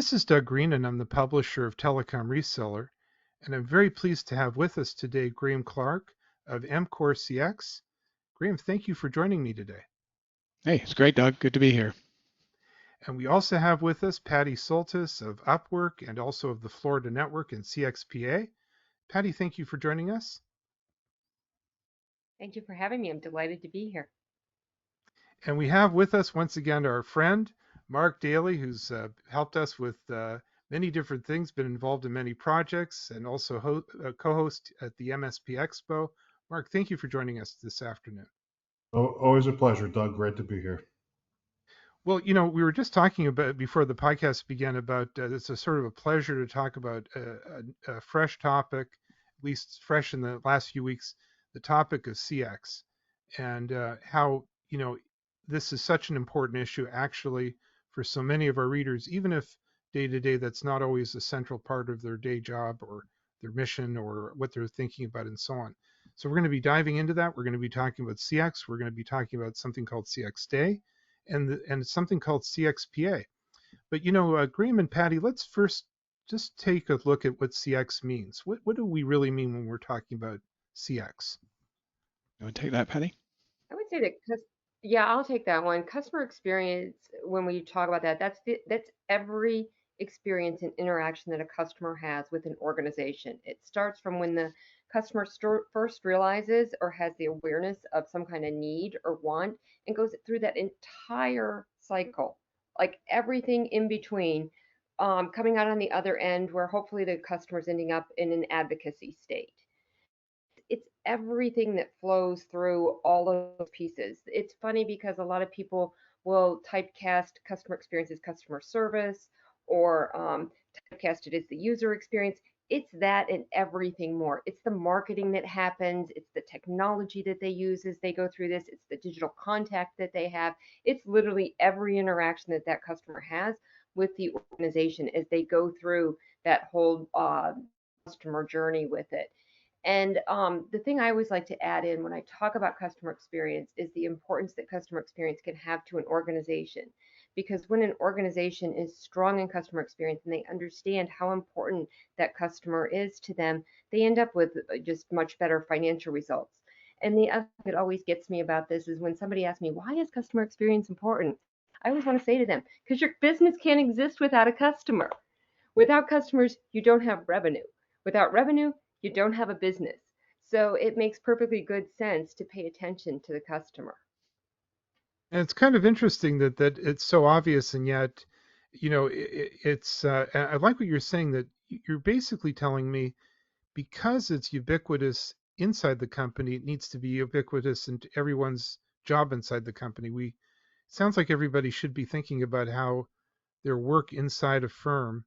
This is Doug Green, and I'm the publisher of Telecom Reseller. And I'm very pleased to have with us today Graham Clark of MCorp.CX. Graham, thank you for joining me today. Hey, it's great, Doug. Good to be here. And we also have with us Patty Soltis of Upwork and also of the Florida Network and CXPA. Patty, thank you for joining us. Thank you for having me. I'm delighted to be here. And we have with us once again our friend, Mark Daley, who's helped us with many different things, been involved in many projects, and also co-host at the MSP Expo. Mark, thank you for joining us this afternoon. Oh, always a pleasure, Doug. Great to be here. Well, we were just talking about before the podcast began about it's a sort of a pleasure to talk about a fresh topic, at least fresh in the last few weeks, the topic of CX and how, this is such an important issue actually for so many of our readers, even if day to day that's not always a central part of their day job or their mission or what they're thinking about and so on. So we're going to be diving into that. We're going to be talking about CX. We're going to be talking about something called CX Day and something called CXPA. But, Graham and Patty, let's first just take a look at what CX means. What do we really mean when we're talking about CX? You want to take that, Patty? I would say that, yeah, I'll take that one. Customer experience, when we talk about that, that's every experience and interaction that a customer has with an organization. It starts from when the customer first realizes or has the awareness of some kind of need or want and goes through that entire cycle, like everything in between, coming out on the other end where hopefully the customer's ending up in an advocacy state. It's everything that flows through all of those pieces. It's funny because a lot of people will typecast customer experience as customer service or typecast it as the user experience. It's that and everything more. It's the marketing that happens. It's the technology that they use as they go through this. It's the digital contact that they have. It's literally every interaction that that customer has with the organization as they go through that whole customer journey with it. And the thing I always like to add in when I talk about customer experience is the importance that customer experience can have to an organization. Because when an organization is strong in customer experience and they understand how important that customer is to them, they end up with just much better financial results. And the other thing that always gets me about this is when somebody asks me, why is customer experience important? I always want to say to them, because your business can't exist without a customer. Without customers, you don't have revenue. Without revenue, you don't have a business. So it makes perfectly good sense to pay attention to the customer. And it's kind of interesting that it's so obvious, and yet, it's. I like what you're saying, that you're basically telling me because it's ubiquitous inside the company, it needs to be ubiquitous into everyone's job inside the company. Sounds like everybody should be thinking about how their work inside a firm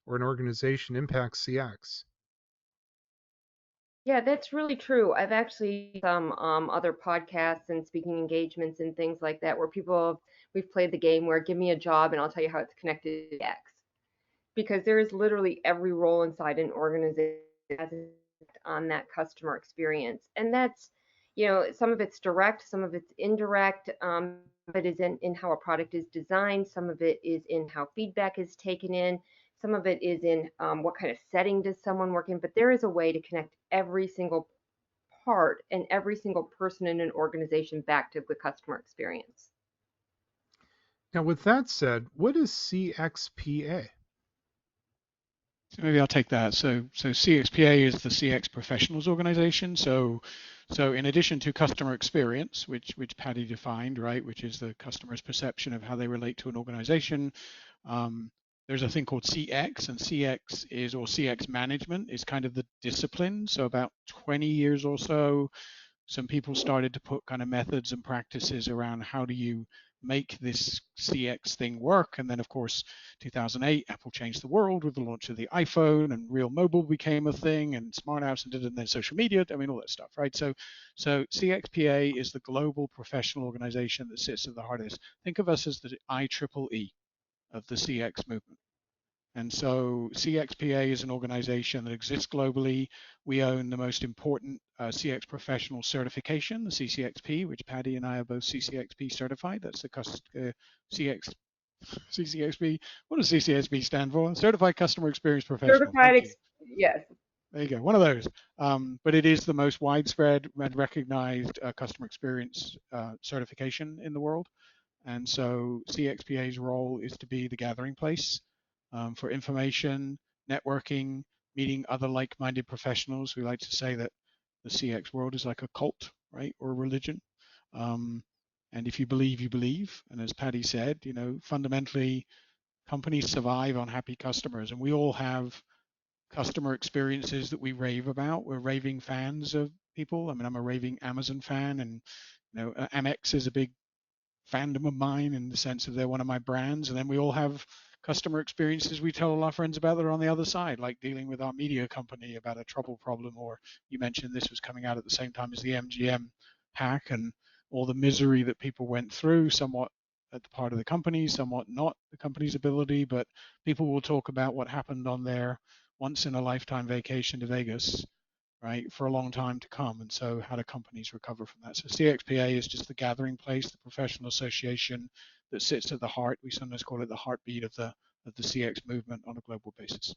or an organization impacts CX. Yeah, that's really true. I've actually some other podcasts and speaking engagements and things like that where we've played the game where give me a job and I'll tell you how it's connected to X. Because there is literally every role inside an organization has an effect on that customer experience. And that's, some of it's direct, some of it's indirect. It is in how a product is designed. Some of it is in how feedback is taken in. Some of it is in what kind of setting does someone work in. But there is a way to connect every single part and every single person in an organization back to the customer experience. Now, with that said, what is CXPA? So maybe I'll take that. So CXPA is the CX professionals organization. So in addition to customer experience, which Patty defined, right, which is the customer's perception of how they relate to an organization, there's a thing called CX, and CX management is kind of the discipline. So about 20 years or so, some people started to put kind of methods and practices around how do you make this CX thing work. And then, of course, 2008, Apple changed the world with the launch of the iPhone, and real mobile became a thing, and smart apps, and then social media. I mean, all that stuff, right? So CXPA is the global professional organization that sits at the heart of this. Think of us as the IEEE of the CX movement. And so CXPA is an organization that exists globally. We own the most important CX professional certification, the CCXP, which Patty and I are both CCXP certified. That's the CX CCXP. What does CCXP stand for? Certified Customer Experience Professional. Certified, Thank you. yes. There you go, one of those. But it is the most widespread and recognized customer experience certification in the world. And so CXPA's role is to be the gathering place for information, networking, meeting other like-minded professionals. We like to say that the CX world is like a cult, right, or a religion. And if you believe, you believe. And as Patty said, fundamentally, companies survive on happy customers, and we all have customer experiences that we rave about. We're raving fans of people. I mean, I'm a raving Amazon fan, and Amex is a big fandom of mine in the sense that they're one of my brands. And then we all have customer experiences we tell all our friends about that are on the other side, like dealing with our media company about a trouble problem, or you mentioned this was coming out at the same time as the MGM hack and all the misery that people went through, somewhat at the part of the company, somewhat not the company's ability, but people will talk about what happened on their once in a lifetime vacation to Vegas, right, for a long time to come. And so how do companies recover from that? So CXPA is just the gathering place, the professional association that sits at the heart. We sometimes call it the heartbeat of the CX movement on a global basis.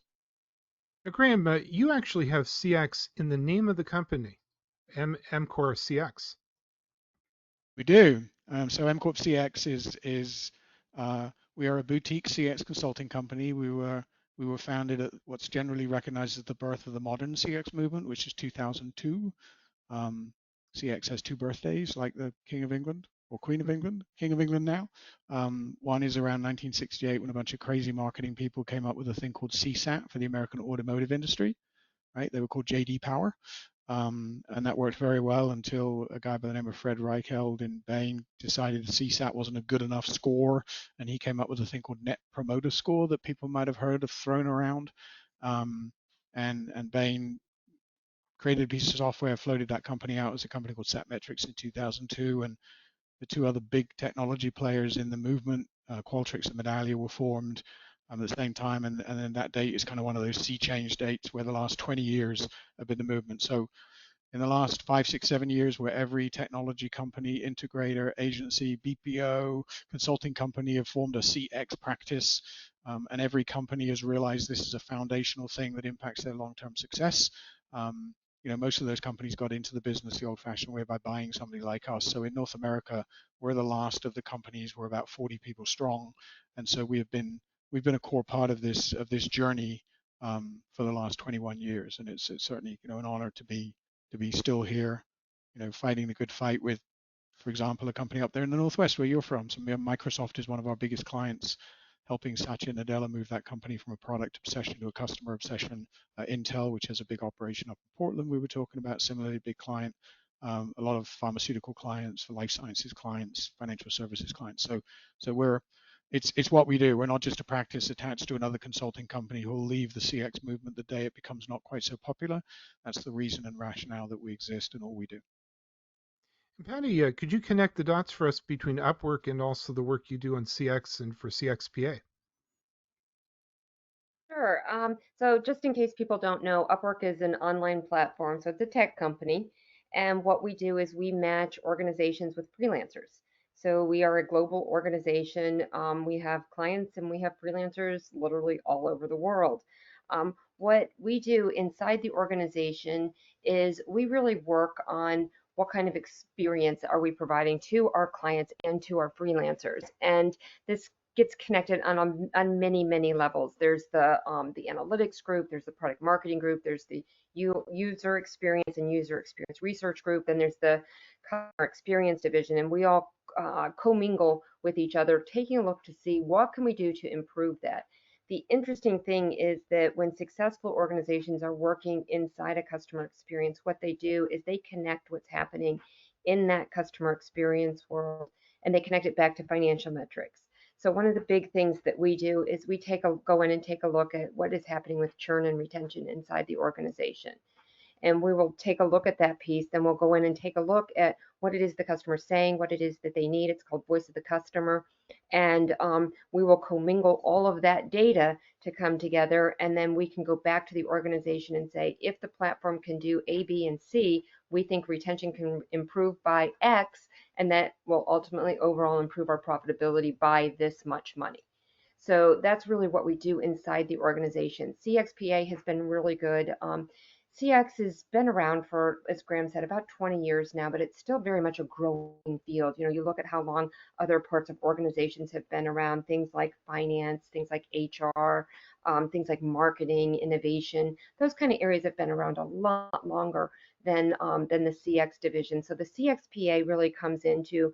Now, Graham, you actually have CX in the name of the company, MCorp.CX. We do. So MCorp.CX is we are a boutique CX consulting company. We were founded at what's generally recognized as the birth of the modern CX movement, which is 2002. CX has two birthdays, like the King of England or Queen of England, King of England now. One is around 1968 when a bunch of crazy marketing people came up with a thing called CSAT for the American automotive industry, right? They were called JD Power. And that worked very well until a guy by the name of Fred Reichheld in Bain decided the CSAT wasn't a good enough score, and he came up with a thing called Net Promoter Score that people might have heard of thrown around. And Bain created a piece of software, floated that company out as a company called Satmetrics in 2002, and the two other big technology players in the movement, Qualtrics and Medallia, were formed at the same time, and then that date is kind of one of those sea change dates where the last 20 years have been the movement. So in the last 5, 6, 7 years, where every technology company, integrator, agency, BPO, consulting company have formed a CX practice, and every company has realized this is a foundational thing that impacts their long-term success. Most of those companies got into the business the old-fashioned way by buying somebody like us. So in North America, we're the last of the companies. We're about 40 people strong, and so we've been a core part of this journey for the last 21 years, and it's certainly an honor to be still here, fighting the good fight with, for example, a company up there in the Northwest where you're from. So Microsoft is one of our biggest clients, helping Satya Nadella move that company from a product obsession to a customer obsession. Intel, which has a big operation up in Portland, we were talking about, similarly big client. A lot of pharmaceutical clients, life sciences clients, financial services clients. So it's what we do. We're not just a practice attached to another consulting company who will leave the CX movement the day it becomes not quite so popular. That's the reason and rationale that we exist and all we do. And Patty, could you connect the dots for us between Upwork and also the work you do on CX and for CXPA? Sure. So just in case people don't know, Upwork is an online platform, so it's a tech company. And what we do is we match organizations with freelancers. So we are a global organization. We have clients and we have freelancers literally all over the world. What we do inside the organization is we really work on what kind of experience are we providing to our clients and to our freelancers. And this gets connected on many levels. There's the analytics group, there's the product marketing group, there's the user experience and user experience research group, then there's the customer experience division, and we all commingle with each other, taking a look to see what can we do to improve that. The interesting thing is that when successful organizations are working inside a customer experience, what they do is they connect what's happening in that customer experience world, and they connect it back to financial metrics. So one of the big things that we do is we go in and take a look at what is happening with churn and retention inside the organization. And we will take a look at that piece. Then we'll go in and take a look at what it is the customer is saying, what it is that they need. It's called voice of the customer. And we will commingle all of that data to come together. And then we can go back to the organization and say, if the platform can do A, B, and C, we think retention can improve by X, and that will ultimately overall improve our profitability by this much money. So that's really what we do inside the organization. CXPA has been really good. CX has been around for, as Graham said, about 20 years now, but it's still very much a growing field. You know, you look at how long other parts of organizations have been around, things like finance, things like HR, things like marketing, innovation. Those kind of areas have been around a lot longer than the CX division. So the CXPA really comes into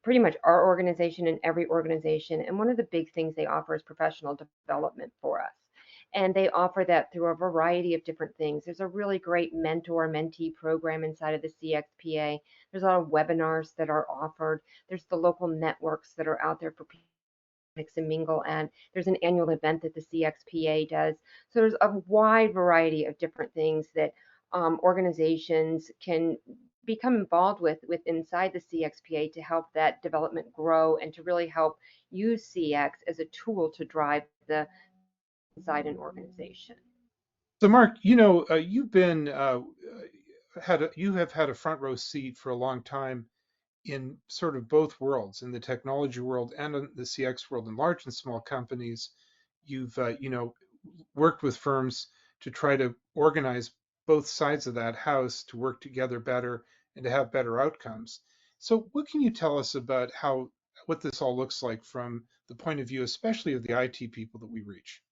pretty much our organization and every organization. And one of the big things they offer is professional development for us. And they offer that through a variety of different things. There's a really great mentor mentee program inside of the CXPA. There's a lot of webinars that are offered. There's the local networks that are out there for people to mix and mingle. And there's an annual event that the CXPA does. So there's a wide variety of different things that organizations can become involved with inside the CXPA to help that development grow and to really help use CX as a tool to drive the inside an organization. So, Mark, you've been you have had a front row seat for a long time in sort of both worlds, in the technology world and in the CX world, in large and small companies. You've worked with firms to try to organize both sides of that house to work together better and to have better outcomes. So, what can you tell us about what this all looks like from the point of view, especially of the IT people that we reach?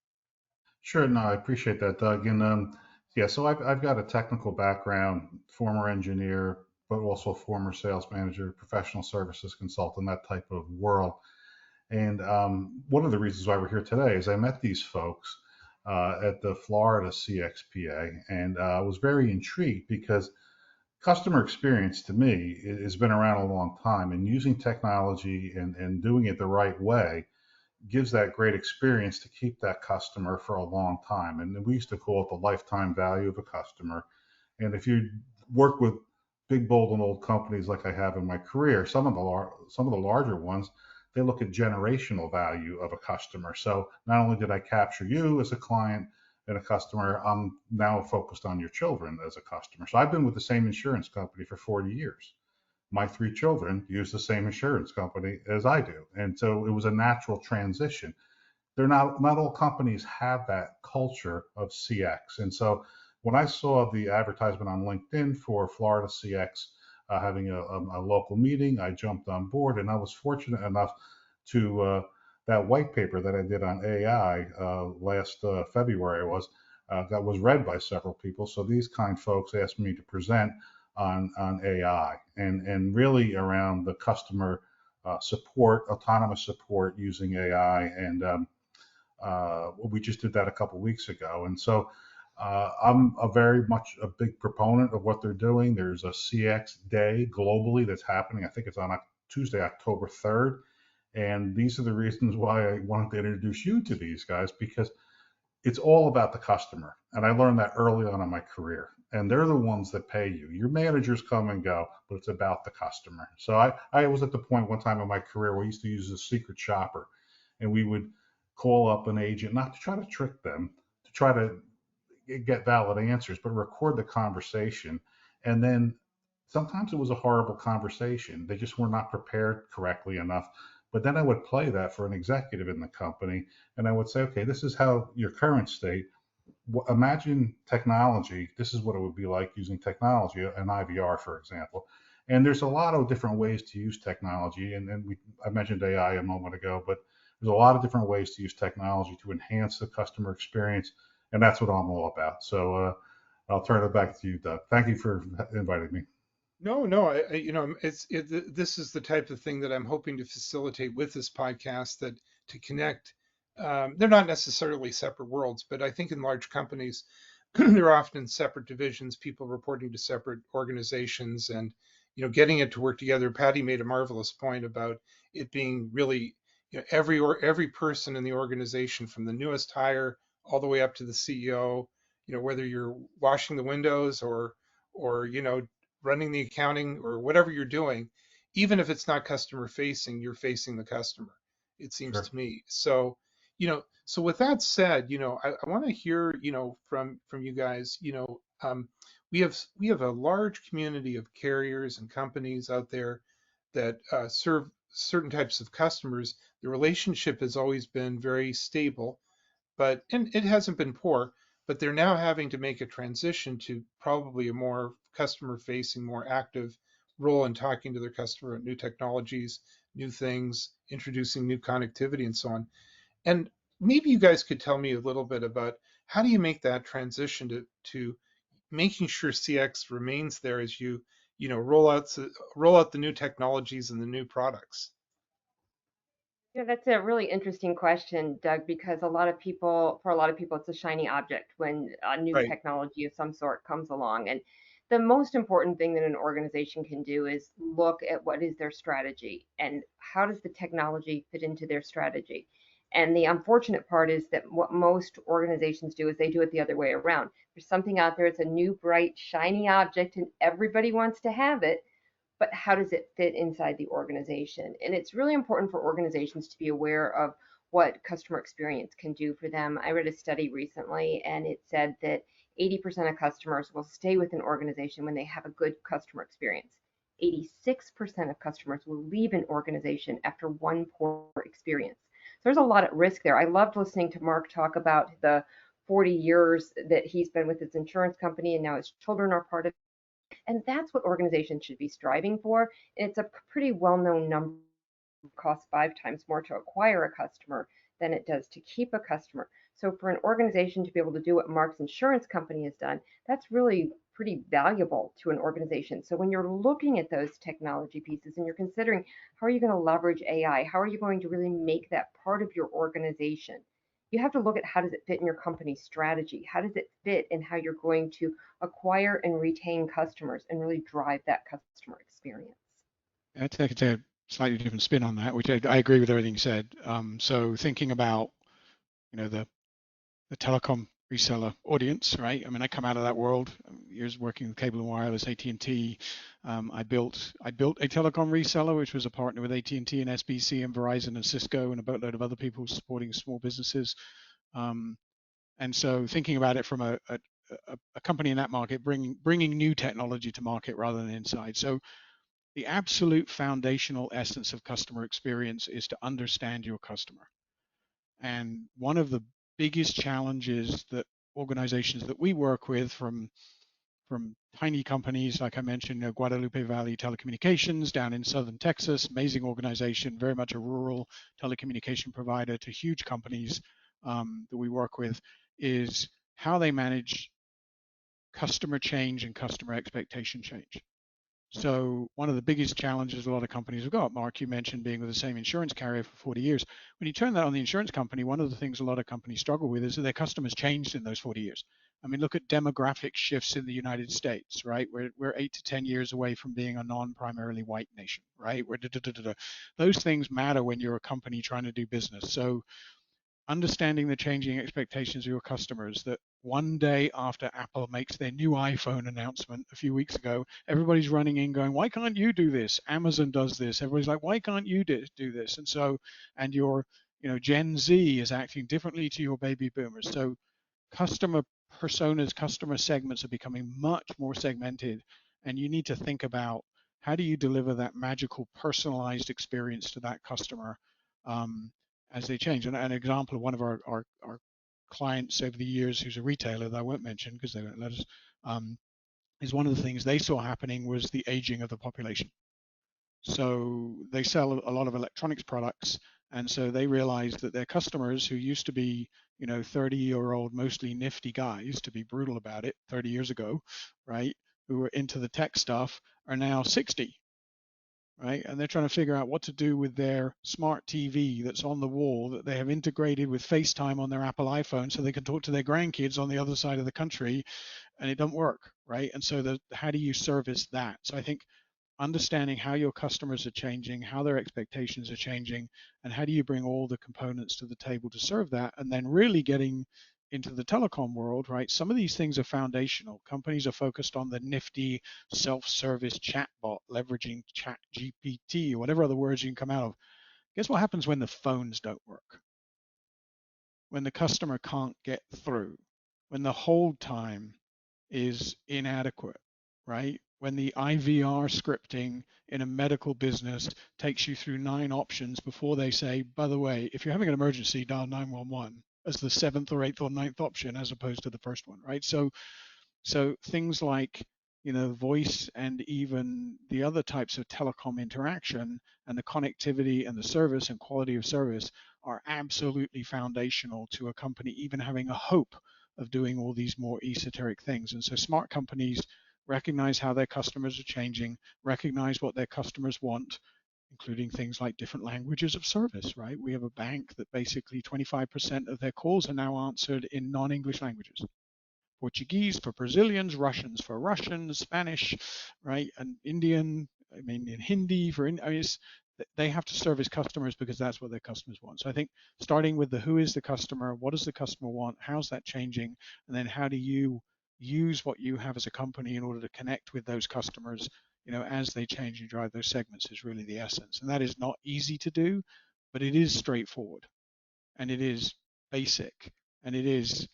Sure, no, I appreciate that, Doug. And yeah, so I've got a technical background, former engineer, but also former sales manager, professional services consultant, that type of world. And one of the reasons why we're here today is I met these folks at the Florida CXPA, and I was very intrigued because customer experience to me has been around a long time, and using technology and doing it the right way gives that great experience to keep that customer for a long time. And we used to call it the lifetime value of a customer. And if you work with big, bold, and old companies like I have in my career, some of the larger ones, they look at generational value of a customer. So not only did I capture you as a client and a customer, I'm now focused on your children as a customer. So I've been with the same insurance company for 40 years. My three children use the same insurance company as I do. And so it was a natural transition. They're not all companies have that culture of CX. And so when I saw the advertisement on LinkedIn for Florida CX having a local meeting, I jumped on board, and I was fortunate enough to that white paper that I did on AI last February that was read by several people. So these kind folks asked me to present on AI and really around the customer support, autonomous support using AI. And we just did that a couple of weeks ago. And so I'm very much a big proponent of what they're doing. There's a CX day globally that's happening. I think it's on Tuesday, October 3rd. And these are the reasons why I wanted to introduce you to these guys, because it's all about the customer. And I learned that early on in my career. And they're the ones that pay you. Your managers come and go, but it's about the customer. So I was at the point one time in my career where I used to use a secret shopper. And we would call up an agent, not to try to trick them, to try to get valid answers, but record the conversation. And then sometimes it was a horrible conversation. They just were not prepared correctly enough. But then I would play that for an executive in the company, and I would say, okay, this is how your current state. Imagine technology. This is what it would be like using technology, an IVR, for example. And there's a lot of different ways to use technology. And I mentioned AI a moment ago, but there's a lot of different ways to use technology to enhance the customer experience. And that's what I'm all about. So I'll turn it back to you, Doug. Thank you for inviting me. No, no, this is the type of thing that I'm hoping to facilitate with this podcast, that to connect. They're not necessarily separate worlds, but I think in large companies, they're often separate divisions, people reporting to separate organizations, and getting it to work together. Patty made a marvelous point about it being really, every person in the organization, from the newest hire all the way up to the CEO. Whether you're washing the windows or running the accounting or whatever you're doing, even if it's not customer facing, you're facing the customer, it seems Sure. to me. So with that said, I want to hear, from you guys. We have a large community of carriers and companies out there that serve certain types of customers the relationship has always been very stable, and it hasn't been poor, but they're now having to make a transition to probably a more customer facing, more active role in talking to their customer at new technologies, new things, introducing new connectivity and so on. And maybe you guys could tell me a little bit about how do you make that transition to making sure CX remains there as you roll out the new technologies and the new products. Yeah, that's a really interesting question, Doug, because for a lot of people, it's a shiny object when a new Right. technology of some sort comes along. And the most important thing that an organization can do is look at what is their strategy and how does the technology fit into their strategy. And the unfortunate part is that what most organizations do is they do it the other way around. There's something out there, it's a new, bright, shiny object, and everybody wants to have it, but how does it fit inside the organization? And it's really important for organizations to be aware of what customer experience can do for them. I read a study recently and it said that 80% of customers will stay with an organization when they have a good customer experience. 86% of customers will leave an organization after one poor experience. So there's a lot at risk there. I loved listening to Mark talk about the 40 years that he's been with his insurance company and now his children are part of, and that's what organizations should be striving for. And it's a pretty well-known number. It costs 5 times more to acquire a customer than it does to keep a customer. So for an organization to be able to do what Mark's insurance company has done, that's really pretty valuable to an organization. So when you're looking at those technology pieces and you're considering how are you going to leverage AI, how are you going to really make that part of your organization, you have to look at how does it fit in your company's strategy? How does it fit in how you're going to acquire and retain customers and really drive that customer experience? I take a slightly different spin on that, which I agree with everything you said. So thinking about, the telecom reseller audience, right? I mean, I come out of that world, years working with cable and wireless, AT&T. I built a telecom reseller, which was a partner with AT&T and SBC and Verizon and Cisco and a boatload of other people supporting small businesses. And so thinking about it from a company in that market, bringing new technology to market rather than inside. So the absolute foundational essence of customer experience is to understand your customer. And one of the biggest challenges that organizations that we work with, from tiny companies, like I mentioned, Guadalupe Valley Telecommunications down in southern Texas, amazing organization, very much a rural telecommunication provider, to huge companies that we work with, is how they manage customer change and customer expectation change. So one of the biggest challenges a lot of companies have got, Mark, you mentioned being with the same insurance carrier for 40 years. When you turn that on the insurance company, one of the things a lot of companies struggle with is that their customers changed in those 40 years. I mean, look at demographic shifts in the United States, right? We're 8 to 10 years away from being a non-primarily white nation, right? Those things matter when you're a company trying to do business. So understanding the changing expectations of your customers, that one day after Apple makes their new iPhone announcement a few weeks ago, everybody's running in going, why can't you do this? Amazon does this. Everybody's like, why can't you do this? And so, and your, Gen Z is acting differently to your baby boomers. So customer personas, customer segments are becoming much more segmented, and you need to think about how do you deliver that magical personalized experience to that customer as they change. And an example of one of our clients over the years, who's a retailer that I won't mention because they won't let us, is one of the things they saw happening was the aging of the population. So they sell a lot of electronics products, and so they realized that their customers, who used to be 30-year-old, mostly nifty guys, to be brutal about it, 30 years ago, right, who were into the tech stuff, are now 60, right? And they're trying to figure out what to do with their smart TV that's on the wall that they have integrated with FaceTime on their Apple iPhone so they can talk to their grandkids on the other side of the country, and it doesn't work, right? And so how do you service that? So I think understanding how your customers are changing, how their expectations are changing, and how do you bring all the components to the table to serve that, and then really getting into the telecom world, right? Some of these things are foundational. Companies are focused on the nifty self-service chatbot, leveraging chat GPT or whatever other words you can come out of. Guess what happens when the phones don't work? When the customer can't get through, when the hold time is inadequate, right? when the IVR scripting in a medical business takes you through 9 options before they say, by the way, if you're having an emergency, dial 911 as the 7th or 8th or 9th option as opposed to the first one, right? So things like, voice and even the other types of telecom interaction and the connectivity and the service and quality of service are absolutely foundational to a company even having a hope of doing all these more esoteric things. And so smart companies recognize how their customers are changing, recognize what their customers want, including things like different languages of service, right? We have a bank that basically 25% of their calls are now answered in non-English languages. Portuguese for Brazilians, Russians for Russians, Spanish, right, and Indian, in Hindi for, they have to service customers because that's what their customers want. So I think starting with the who is the customer, what does the customer want, how's that changing, and then how do you use what you have as a company in order to connect with those customers, as they change and drive those segments is really the essence. And that is not easy to do, but it is straightforward and it is basic and it is,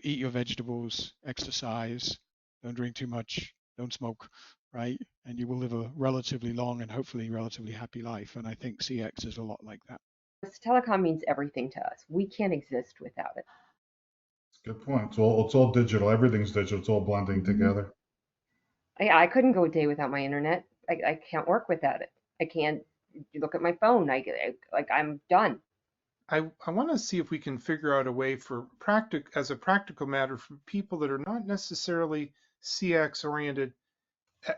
eat your vegetables, exercise, don't drink too much, don't smoke, right? And you will live a relatively long and hopefully relatively happy life. And I think CX is a lot like that. Telecom means everything to us. We can't exist without it. Good point. It's all digital. Everything's digital. It's all blending together. I couldn't go a day without my internet. I can't work without it. I can't look at my phone. I'm done. I want to see if we can figure out a way for as a practical matter for people that are not necessarily CX oriented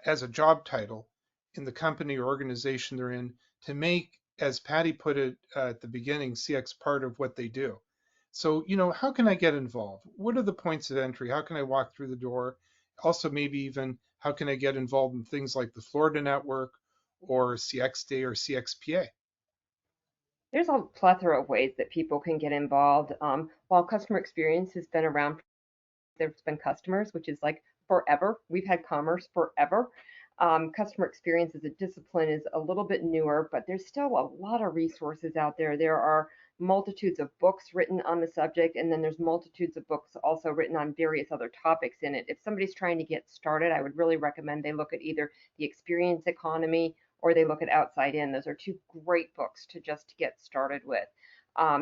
as a job title in the company or organization they're in to make, as Patty put it at the beginning, CX part of what they do. So, how can I get involved? What are the points of entry? How can I walk through the door? Also, maybe even how can I get involved in things like the Florida Network or CX Day or CXPA? There's a plethora of ways that people can get involved. While customer experience has been around, there's been customers, which is like forever. We've had commerce forever. Customer experience as a discipline is a little bit newer, but there's still a lot of resources out there. There are multitudes of books written on the subject, and then there's multitudes of books also written on various other topics in it. If somebody's trying to get started, I would really recommend they look at either The Experience Economy or they look at Outside In. Those are two great books to just get started with.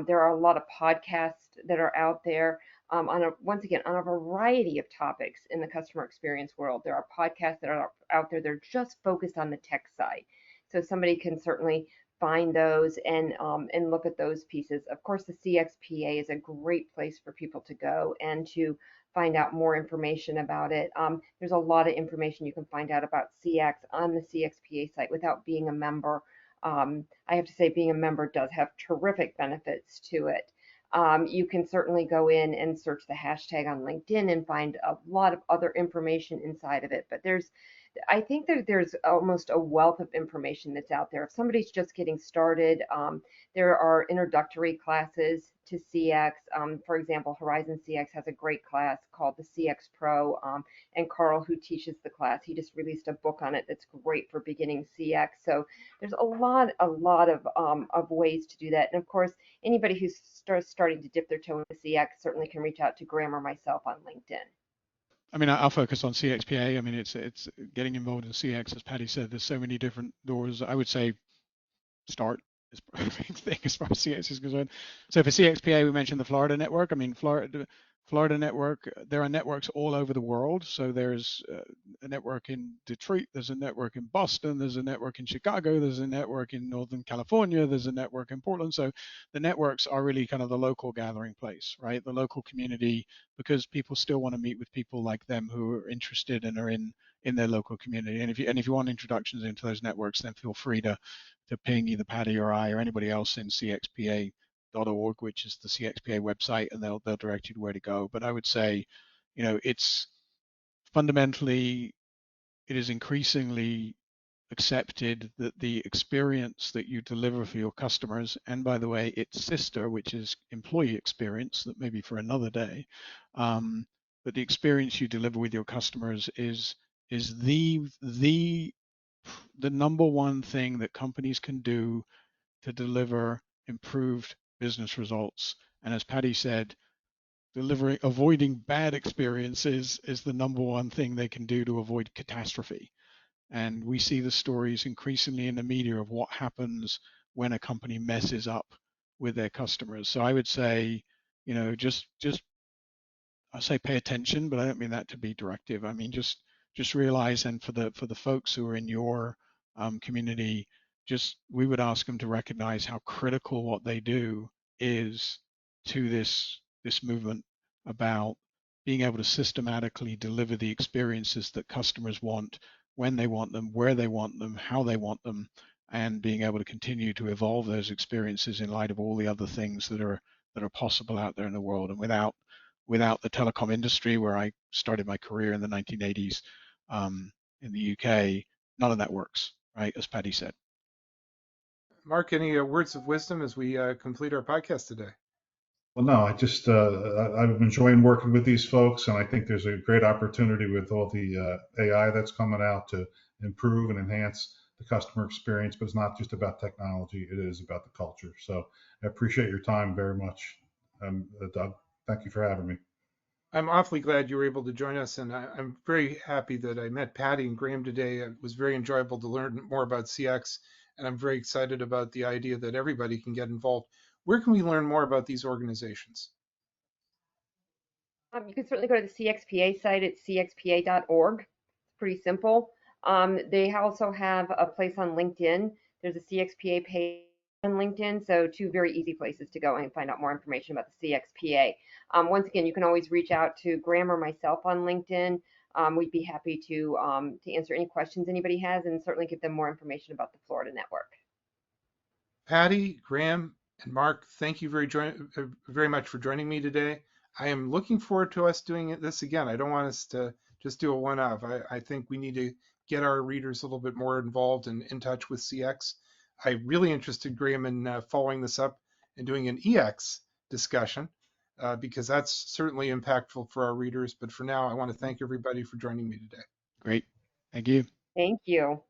There are a lot of podcasts that are out there once again, on a variety of topics in the customer experience world. There are podcasts that are out there. They're just focused on the tech side. So somebody can certainly find those and look at those pieces. Of course, the CXPA is a great place for people to go and to find out more information about it. There's a lot of information you can find out about CX on the CXPA site without being a member. I have to say, being a member does have terrific benefits to it. You can certainly go in and search the hashtag on LinkedIn and find a lot of other information inside of it. But I think that there's almost a wealth of information that's out there. If somebody's just getting started, there are introductory classes to CX. For example, Horizon CX has a great class called the CX Pro, and Carl, who teaches the class, he just released a book on it that's great for beginning CX. So there's a lot of ways to do that. And of course, anybody who's starting to dip their toe into CX certainly can reach out to Graham or myself on LinkedIn. I'll focus on CXPA. It's getting involved in CX, as Patty said. There's so many different doors. I would say start is probably the big thing as far as CX is concerned. So for CXPA, we mentioned the Florida Network. Florida Network, there are networks all over the world. So there's a network in Detroit, there's a network in Boston, there's a network in Chicago, there's a network in Northern California, there's a network in Portland. So the networks are really kind of the local gathering place, right? The local community, because people still want to meet with people like them who are interested and are in their local community. And if you want introductions into those networks, then feel free to ping either Patty or I or anybody else in CXPA.org, which is the CXPA website, and they'll direct you to where to go. But I would say, it's fundamentally, it is increasingly accepted that the experience that you deliver for your customers, and by the way, its sister, which is employee experience, that maybe for another day, but the experience you deliver with your customers is the number one thing that companies can do to deliver improved business results. And as Patty said, avoiding bad experiences is the number one thing they can do to avoid catastrophe. And we see the stories increasingly in the media of what happens when a company messes up with their customers. So I would say, just I say pay attention, but I don't mean that to be directive. I mean just realize, and for the folks who are in your community, just we would ask them to recognize how critical what they do is to this movement about being able to systematically deliver the experiences that customers want, when they want them, where they want them, how they want them, and being able to continue to evolve those experiences in light of all the other things that are possible out there in the world. And without the telecom industry, where I started my career in the 1980s in the UK, none of that works, right? As Patty said. Mark, any words of wisdom as we complete our podcast today? Well, no, I'm enjoying working with these folks, and I think there's a great opportunity with all the AI that's coming out to improve and enhance the customer experience. But it's not just about technology; it is about the culture. So I appreciate your time very much, Doug. Thank you for having me. I'm awfully glad you were able to join us, and I'm very happy that I met Patty and Graham today. It was very enjoyable to learn more about CX, and I'm very excited about the idea that everybody can get involved. Where can we learn more about these organizations? You can certainly go to the CXPA site at cxpa.org. It's pretty simple. They also have a place on LinkedIn. There's a CXPA page on LinkedIn, so two very easy places to go and find out more information about the CXPA. Once again, you can always reach out to Graham or myself on LinkedIn. We'd be happy to answer any questions anybody has and certainly give them more information about the Florida Network. Patty, Graham, and Mark, thank you very much for joining me today. I am looking forward to us doing this again. I don't want us to just do a one-off. I think we need to get our readers a little bit more involved and in touch with CX. I'm really interested, Graham, in following this up and doing an EX discussion because that's certainly impactful for our readers. But for now, I want to thank everybody for joining me today. Great. Thank you. Thank you.